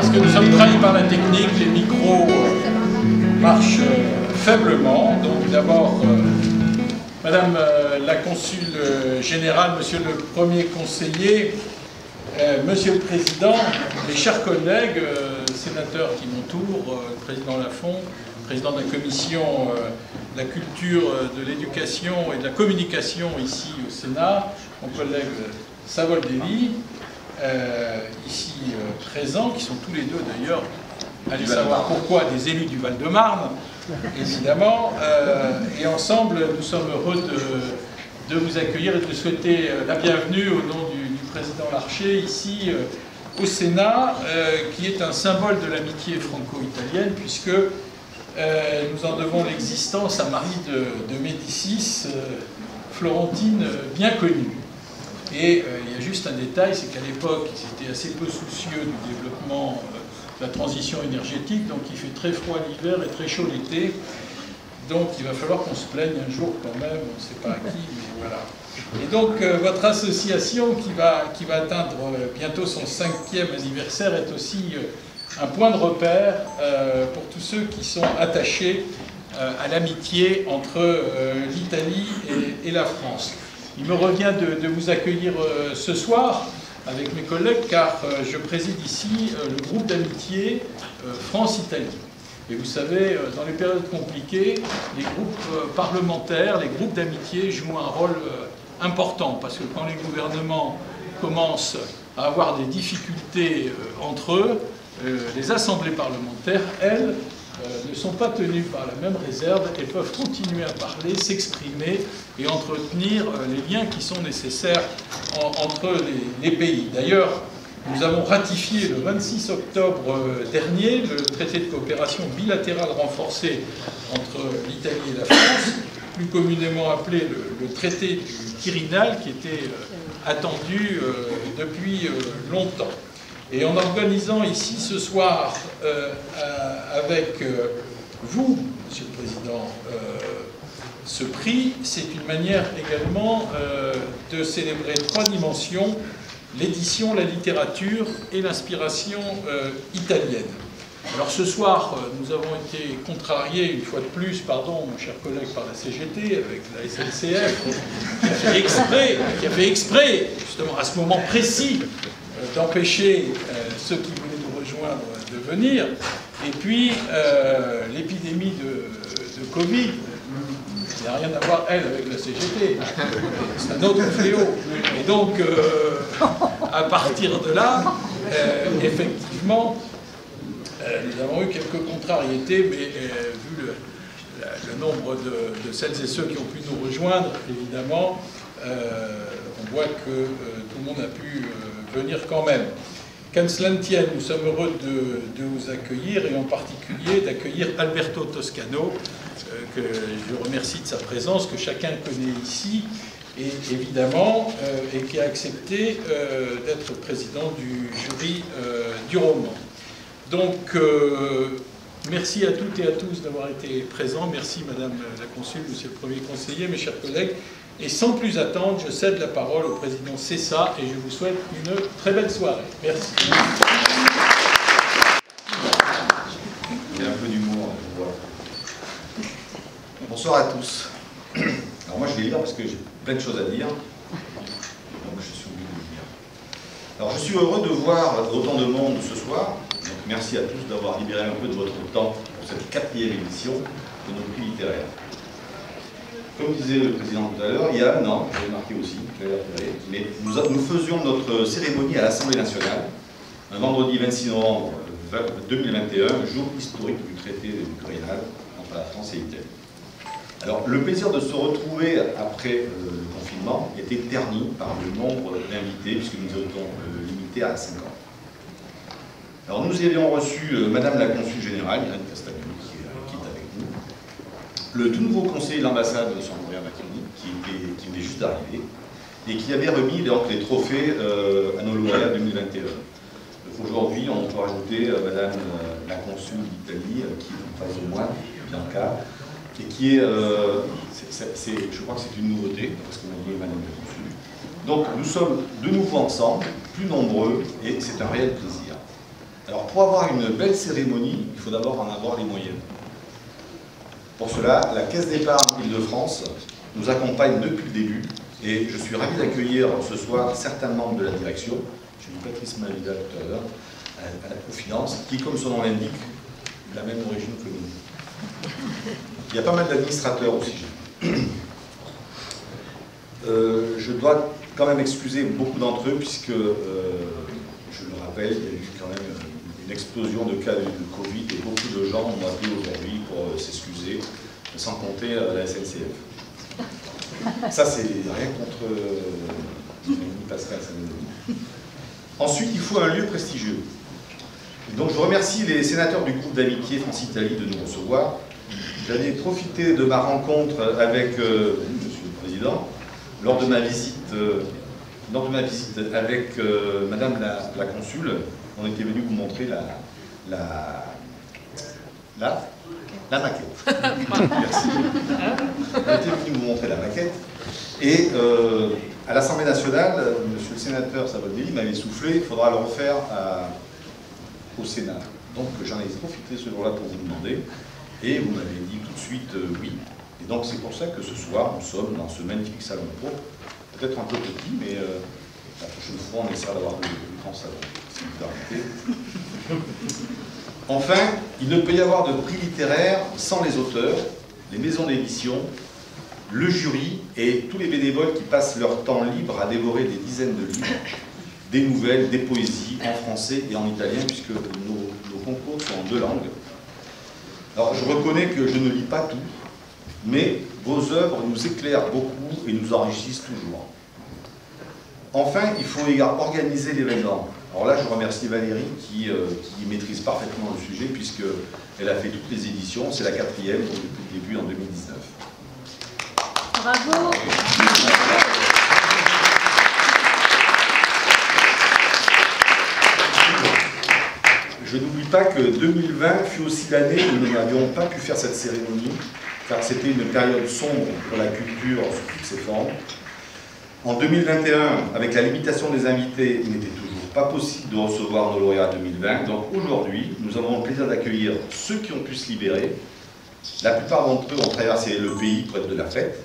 parce que nous sommes trahis par la technique, les micros marchent faiblement. Donc d'abord, Madame la Consul Générale, Monsieur le Premier Conseiller, Monsieur le Président, mes chers collègues, sénateurs qui m'entourent, le Président Lafont, Président de la Commission de la Culture, de l'Éducation et de la Communication ici au Sénat, mon collègue Savoldelli, ici présents, qui sont tous les deux d'ailleurs, allez savoir pourquoi, des élus du Val-de-Marne, évidemment, et ensemble nous sommes heureux de vous accueillir et de vous souhaiter la bienvenue au nom du Président Larcher ici au Sénat, qui est un symbole de l'amitié franco-italienne, puisque nous en devons l'existence à Marie de Médicis, Florentine bien connue. Et il y a juste un détail, c'est qu'à l'époque, ils étaient assez peu soucieux du développement de la transition énergétique, donc il fait très froid l'hiver et très chaud l'été. Donc il va falloir qu'on se plaigne un jour quand même, on ne sait pas à qui, mais voilà. Et donc votre association qui va atteindre bientôt son 5e anniversaire est aussi un point de repère pour tous ceux qui sont attachés à l'amitié entre l'Italie et la France. Il me revient de vous accueillir ce soir avec mes collègues car je préside ici le groupe d'amitié France-Italie. Et vous savez, dans les périodes compliquées, les groupes parlementaires, les groupes d'amitié jouent un rôle important parce que quand les gouvernements commencent à avoir des difficultés entre eux, les assemblées parlementaires, elles, ne sont pas tenues par la même réserve et peuvent continuer à parler, s'exprimer et entretenir les liens qui sont nécessaires entre les pays. D'ailleurs, nous avons ratifié le 26 octobre dernier le traité de coopération bilatérale renforcée entre l'Italie et la France, plus communément appelé le traité du Quirinal, qui était attendu depuis longtemps. Et en organisant ici ce soir avec vous, Monsieur le Président, ce prix, c'est une manière également de célébrer 3 dimensions: l'édition, la littérature et l'inspiration italienne. Alors ce soir, nous avons été contrariés une fois de plus, pardon mon cher collègue, par la CGT, avec la SNCF, qui a fait exprès, justement à ce moment précis, d'empêcher ceux qui voulaient nous rejoindre de venir. Et puis l'épidémie de Covid, il n'y a rien à voir, elle, avec la CGT. C'est un autre fléau. Et donc, à partir de là, effectivement, nous avons eu quelques contrariétés, mais vu le nombre de celles et ceux qui ont pu nous rejoindre, évidemment, on voit que tout le monde a pu venir quand même. Qu'à cela ne tienne, nous sommes heureux de vous accueillir, et en particulier d'accueillir Alberto Toscano, que je remercie de sa présence, que chacun connaît ici, et évidemment, et qui a accepté d'être président du jury du roman. Donc, merci à toutes et à tous d'avoir été présents. Merci Madame la Consul, Monsieur le Premier Conseiller, mes chers collègues. Et sans plus attendre, je cède la parole au Président Cessa et je vous souhaite une très belle soirée. Merci. Il y a un peu d'humour. Voilà. Bonsoir à tous. Alors moi je vais lire parce que j'ai plein de choses à dire. Donc je suis obligé de le dire. Alors je suis heureux de voir autant de monde ce soir. Donc merci à tous d'avoir libéré un peu de votre temps pour cette 4e édition de notre prix littéraire. Comme disait le Président tout à l'heure, il y a un an, j'ai marqué aussi, mais nous faisions notre cérémonie à l'Assemblée nationale, un vendredi 26 novembre 2021, jour historique du traité du Quirinal entre la France et l'Italie. Alors, le plaisir de se retrouver après le confinement était terni par le nombre d'invités, puisque nous étions limités à 50. Alors, nous avions reçu Madame la Consul Générale, Irène Castagnoli, qui est avec nous, le tout nouveau conseiller de l'ambassade de Sandria Macchioni, qui venait juste d'arriver, et qui avait remis donc, les trophées à nos lauréats 2021. Aujourd'hui, on peut rajouter Madame la Consul d'Italie, qui est en face de moi, Bianca, et qui est, je crois que c'est une nouveauté, parce qu'on a dit Madame la Consul. Donc nous sommes de nouveau ensemble, plus nombreux, et c'est un réel plaisir. Alors pour avoir une belle cérémonie, il faut d'abord en avoir les moyens. Pour cela, la Caisse d'épargne Île-de-France nous accompagne depuis le début et je suis ravi d'accueillir ce soir certains membres de la direction. J'ai vu Patrice Mavidal tout à l'heure, à la Cofinance, qui, comme son nom l'indique, a la même origine que nous. Il y a pas mal d'administrateurs aussi. Je dois quand même excuser beaucoup d'entre eux, puisque, je le rappelle, il y a eu quand même une explosion de cas de Covid et beaucoup de gens m'ont appelé aujourd'hui pour s'excuser, sans compter la SNCF. Ça, c'est rien contre Pascal. Ensuite, il faut un lieu prestigieux. Donc, je remercie les sénateurs du groupe d'amitié France-Italie de nous recevoir. J'avais profité de ma rencontre avec Monsieur le Président lors de ma visite avec Madame la Consul. On était venu vous montrer la maquette. Merci. On était venu vous montrer la maquette. Et à l'Assemblée nationale, Monsieur le sénateur Savoldelli m'avait soufflé, il faudra le refaire au Sénat. Donc j'en ai profité ce jour-là pour vous demander. Et vous m'avez dit tout de suite oui. Et donc c'est pour ça que ce soir, nous sommes dans ce magnifique salon pro. Peut-être un peu petit, mais la prochaine fois, on essaiera d'avoir le grand salon, si vous permettez. Enfin, il ne peut y avoir de prix littéraire sans les auteurs, les maisons d'édition, le jury et tous les bénévoles qui passent leur temps libre à dévorer des dizaines de livres, des nouvelles, des poésies en français et en italien, puisque nos concours sont en 2 langues. Alors, je reconnais que je ne lis pas tout, mais vos œuvres nous éclairent beaucoup et nous enrichissent toujours. Enfin, il faut organiser l'événement. Alors là, je remercie Valérie qui maîtrise parfaitement le sujet, puisqu'elle a fait toutes les éditions. C'est la 4e, donc depuis le début en 2019. Bravo. Je n'oublie pas que 2020 fut aussi l'année où nous n'avions pas pu faire cette cérémonie, car c'était une période sombre pour la culture sous toutes ses formes. En 2021, avec la limitation des invités, il n'était toujours pas possible de recevoir nos lauréats 2020. Donc aujourd'hui, nous avons le plaisir d'accueillir ceux qui ont pu se libérer. La plupart d'entre eux ont traversé le pays pour être de la fête.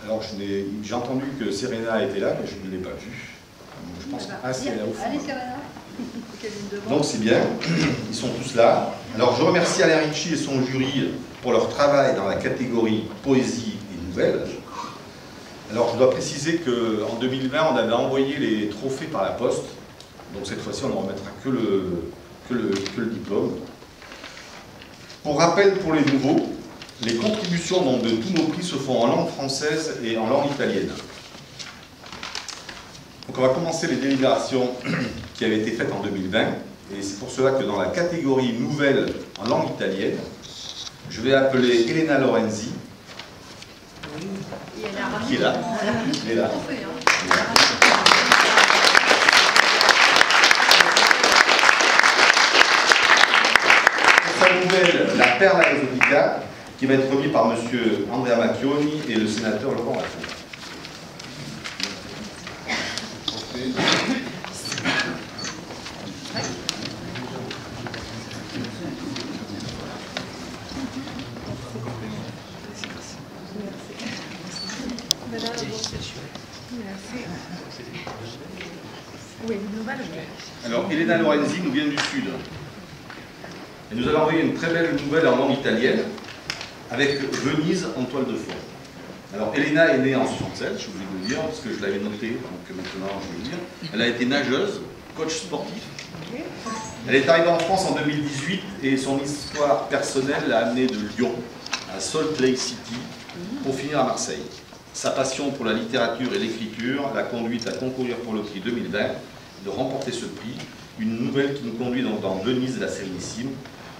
Alors j'ai entendu que Serena était là, mais je ne l'ai pas vue. Je pense c'est là au fond. Allez, Serena. Donc c'est bien, ils sont tous là. Alors je remercie Alain Ricci et son jury pour leur travail dans la catégorie poésie et nouvelles. Alors je dois préciser qu'en 2020, on avait envoyé les trophées par la poste. Donc cette fois-ci, on ne remettra que le diplôme. Pour rappel pour les nouveaux, les contributions donc, de tous nos prix se font en langue française et en langue italienne. Donc on va commencer les délibérations qui avaient été faites en 2020. Et c'est pour cela que dans la catégorie nouvelle en langue italienne, je vais appeler Elena Lorenzi, qui est là. Elle est là. Pour sa nouvelle, La perla esotica, qui va être remis par M. Andrea Macchioni et le sénateur Laurent Lafont. Alors, Elena Lorenzi nous vient du Sud. Et nous allons envoyer une très belle nouvelle en langue italienne avec Venise en toile de fond. Alors, Elena est née en 67, je voulais vous le dire, parce que je l'avais noté, donc maintenant je vais le dire. Elle a été nageuse, coach sportif. Elle est arrivée en France en 2018 et son histoire personnelle l'a amenée de Lyon à Salt Lake City pour finir à Marseille. Sa passion pour la littérature et l'écriture l'a conduite à concourir pour le prix 2020, de remporter ce prix, une nouvelle qui nous conduit donc dans Venise, la Sérénissime,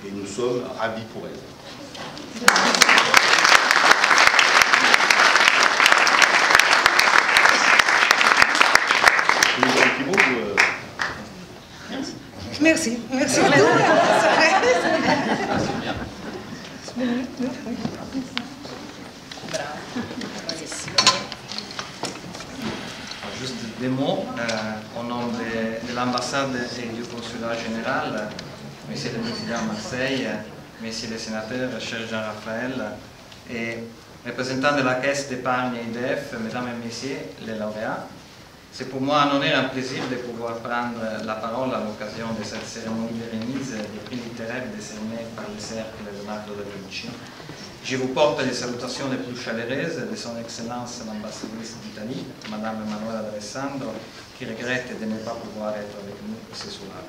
et nous sommes ravis pour elle. Merci. Merci. juste des mots au nom de l'ambassade et du consulat général, Monsieur le Président Marseille, Messieurs les sénateurs, cher Jean-Raphaël, et représentants de la Caisse d'épargne IDF, Mesdames et Messieurs les lauréats. C'est pour moi un honneur et un plaisir de pouvoir prendre la parole à l'occasion de cette cérémonie de remise des prix littéraires décernés par le Cercle Leonardo da Vinci. Je vous porte les salutations les plus chaleureuses de son Excellence l'ambassadrice d'Italie, Madame Manuela D'Alessandro, qui regrette de ne pas pouvoir être avec nous ce soir.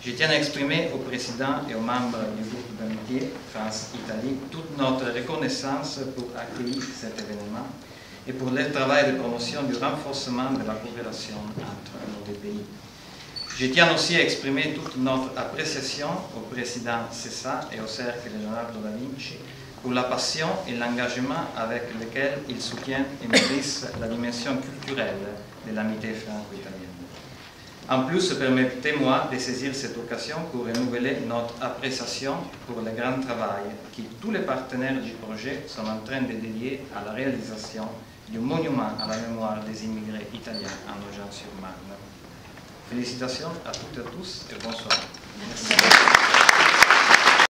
Je tiens à exprimer au Président et aux membres du groupe d'amitié France-Italie toute notre reconnaissance pour accueillir cet événement et pour leur travail de promotion du renforcement de la coopération entre nos deux pays. Je tiens aussi à exprimer toute notre appréciation au Président Cessa et au Cercle Leonardo da Vinci pour la passion et l'engagement avec lesquels ils soutiennent et nourrissent la dimension culturelle de l'amitié franco-italienne. En plus, permettez-moi de saisir cette occasion pour renouveler notre appréciation pour le grand travail que tous les partenaires du projet sont en train de dédier à la réalisation du monument à la mémoire des immigrés italiens en Nogent-sur-Marne. Félicitations à toutes et à tous et bonsoir. Merci.